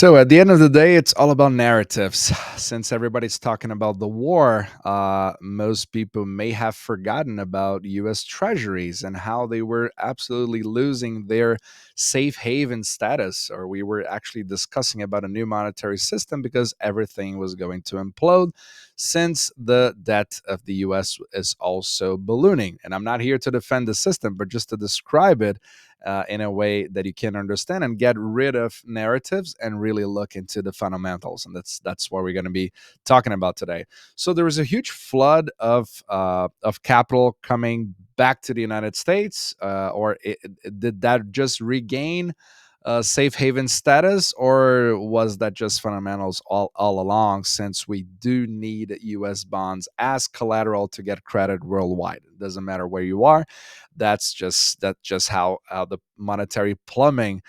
So at the end of the day, it's all about narratives. Since everybody's talking about the war, most people may have forgotten about U.S. Treasuries and how they were absolutely losing their safe haven status, or we were actually discussing about a new monetary system because everything was going to implode since the debt of the U.S. is also ballooning. And I'm not here to defend the system, but just to describe it in a way that you can understand and get rid of narratives and really look into the fundamentals. And that's what we're going to be talking about today. So there was a huge flood of capital coming back to the United States, did that just regain safe haven status, or was that just fundamentals all along? Since we do need U.S. bonds as collateral to get credit worldwide, it doesn't matter where you are. That's just how the monetary plumbing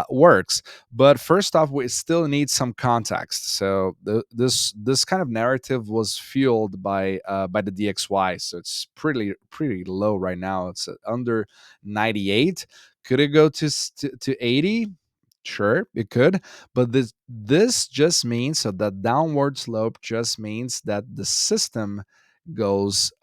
works. But first off, we still need some context. So this kind of narrative was fueled by the DXY. So it's pretty low right now. It's under 98. Could it go to 80? Sure, it could, but this just means, so that downward slope just means that the system goes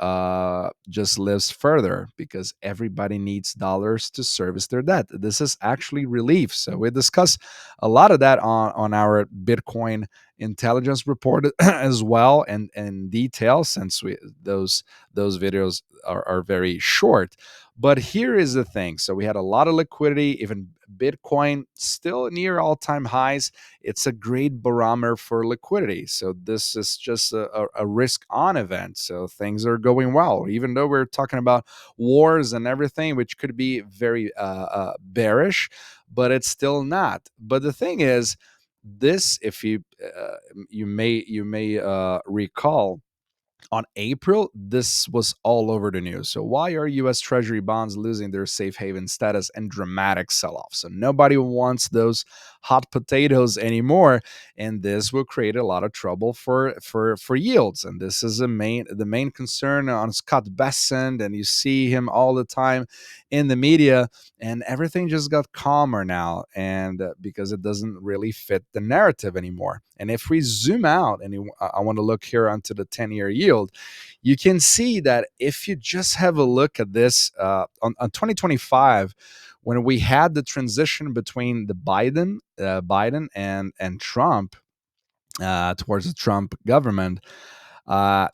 just lives further because everybody needs dollars to service their debt. This is actually relief. So we discuss a lot of that on our Bitcoin intelligence report as well, and in detail, since we those videos are very short. But here is the thing. So we had a lot of liquidity, even Bitcoin still near all-time highs. It's a great barometer for liquidity. So this is just a risk-on event. So things are going well, even though we're talking about wars and everything, which could be very bearish, but it's still not. But the thing is, this, if you may recall, on April, this was all over the news. So why are US Treasury bonds losing their safe haven status and dramatic sell-off? So nobody wants those hot potatoes anymore, and this will create a lot of trouble for yields. And this is the main concern on Scott Bessent, and you see him all the time in the media, and everything just got calmer now, and because it doesn't really fit the narrative anymore. And if we zoom out, and I want to look here onto the 10-year yield, you can see that if you just have a look at this on 2025, when we had the transition between the Biden and Trump, towards the Trump government,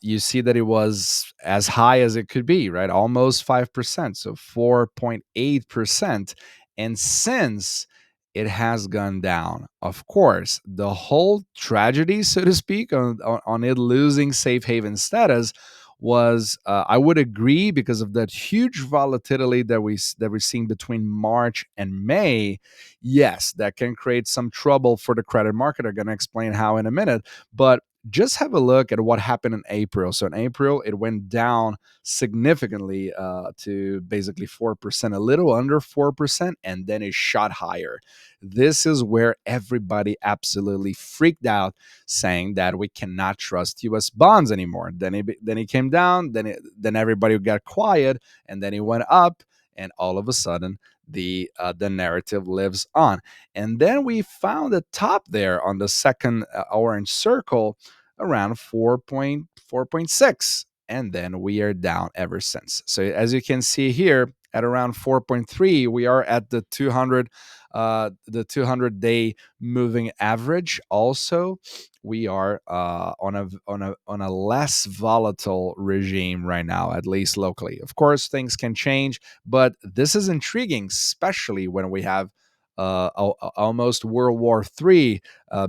you see that it was as high as it could be, right? Almost 5%, so 4.8%. And since, it has gone down. Of course, the whole tragedy, so to speak, on it losing safe haven status was, I would agree, because of that huge volatility that we're seeing between March and May. Yes, that can create some trouble for the credit market. I'm going to explain how in a minute, but just have a look at what happened in April. So in April, it went down significantly to basically 4%, a little under 4%, and then it shot higher. This is where everybody absolutely freaked out, saying that we cannot trust U.S. bonds anymore. Then it came down. Then everybody got quiet, and then it went up, and all of a sudden, the narrative lives on. And then we found a top there on the second orange circle around 4.6, and then we are down ever since. So as you can see here, at around 4.3, we are at the 200-day moving average. Also, we are on a less volatile regime right now, at least locally. Of course, things can change, but this is intriguing, especially when we have almost World War III,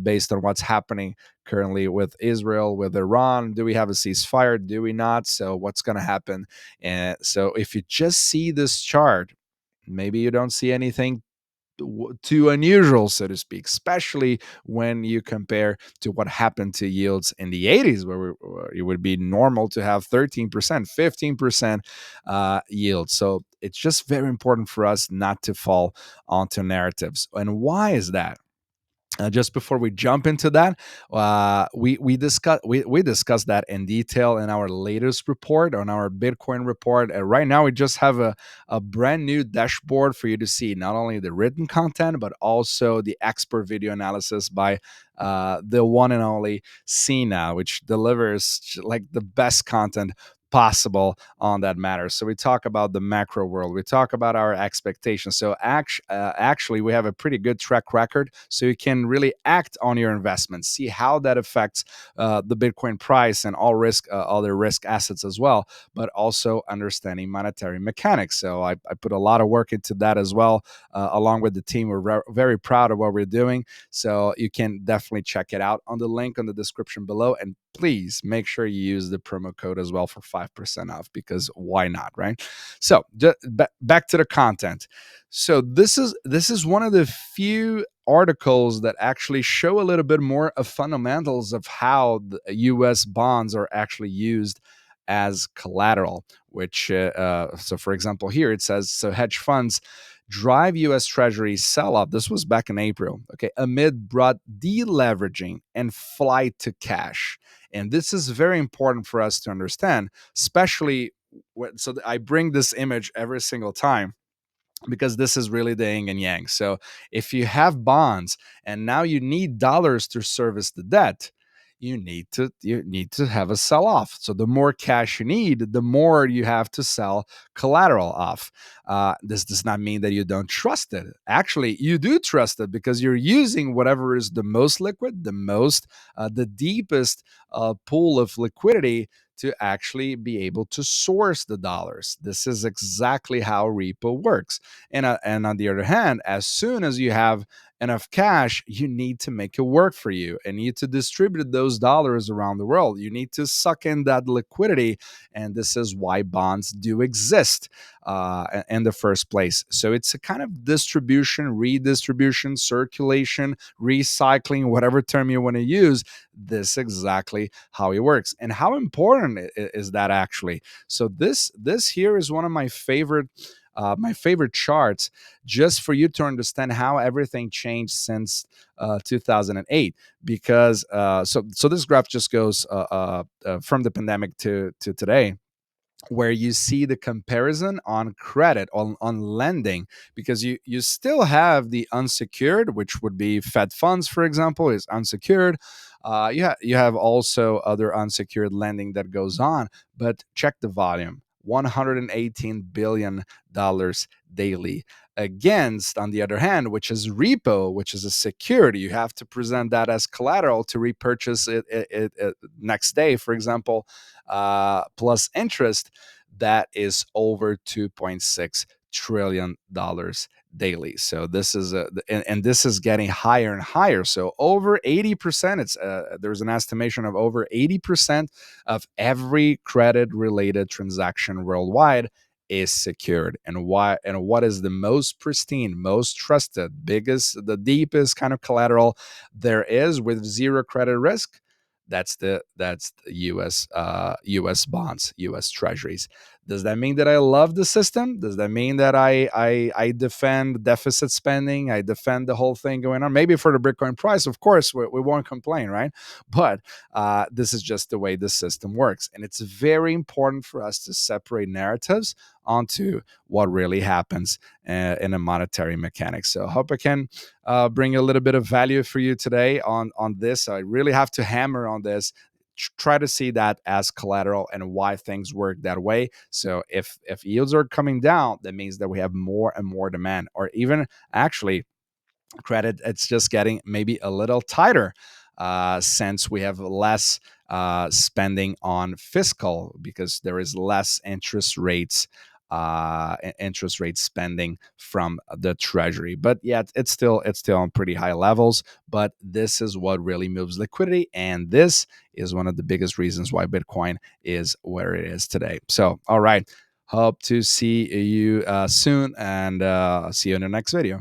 based on what's happening currently with Israel, with Iran. Do we have a ceasefire? Do we not? So what's going to happen? And so if you just see this chart, maybe you don't see anything too unusual, so to speak, especially when you compare to what happened to yields in the 80s, where it would be normal to have 13%, 15% yield. So it's just very important for us not to fall onto narratives. And why is that? Just before we jump into that, we discussed that in detail in our latest report, on our Bitcoin report. Right now, we just have a brand new dashboard for you to see not only the written content but also the expert video analysis by the one and only Cena, which delivers like the best content possible on that matter. So we talk about the macro world, we talk about our expectations. So actually, we have a pretty good track record, so you can really act on your investments, see how that affects the Bitcoin price and all risk, other risk assets as well, but also understanding monetary mechanics. So I put a lot of work into that as well, along with the team. We're very proud of what we're doing. So you can definitely check it out on the link on the description below. And please make sure you use the promo code as well for 5% off, because why not, right? So back to the content. So this is one of the few articles that actually show a little bit more of fundamentals of how the US bonds are actually used as collateral, which so for example here it says, so hedge funds drive US Treasury sell off. This was back in April, okay, amid broad deleveraging and flight to cash. And this is very important for us to understand, especially so I bring this image every single time, because this is really the yin and yang. So if you have bonds and now you need dollars to service the debt, you need to have a sell off. So the more cash you need, the more you have to sell collateral off. This does not mean that you don't trust it. Actually, you do trust it, because you're using whatever is the most liquid, the deepest pool of liquidity to actually be able to source the dollars. This is exactly how repo works. And on the other hand, as soon as you have enough cash, you need to make it work for you, and you need to distribute those dollars around the world. You need to suck in that liquidity. And this is why bonds do exist in the first place. So it's a kind of distribution, redistribution, circulation, recycling, whatever term you want to use. This is exactly how it works. And how important is that actually? So this here is one of my favorite charts, just for you to understand how everything changed since 2008. Because so this graph just goes from the pandemic to today, where you see the comparison on credit, on lending, because you still have the unsecured, which would be Fed funds, for example, is unsecured. You have also other unsecured lending that goes on, but check the volume: $118 billion daily, against, on the other hand, which is repo, which is a security. You have to present that as collateral to repurchase it next day, for example, plus interest. That is over $2.6 trillion daily. So this is and this is getting higher and higher. So over 80%, it's there's an estimation of over 80% of every credit related transaction worldwide is secured. And why, and what is the most pristine, most trusted, biggest, the deepest kind of collateral there is with zero credit risk? That's the US bonds, US Treasuries. Does that mean that I love the system? Does that mean that I defend deficit spending? I defend the whole thing going on. Maybe for the Bitcoin price, of course, we won't complain, right? But this is just the way the system works, and it's very important for us to separate narratives onto what really happens in a monetary mechanics. So I hope I can bring a little bit of value for you today on this. I really have to hammer on this. Try to see that as collateral and why things work that way. So if yields are coming down, that means that we have more and more demand, or even actually credit, it's just getting maybe a little tighter, since we have less spending on fiscal, because there is less interest rate spending from the Treasury. But yeah, it's still on pretty high levels. But this is what really moves liquidity, and this is one of the biggest reasons why Bitcoin is where it is today. So, all right, hope to see you soon, and see you in the next video.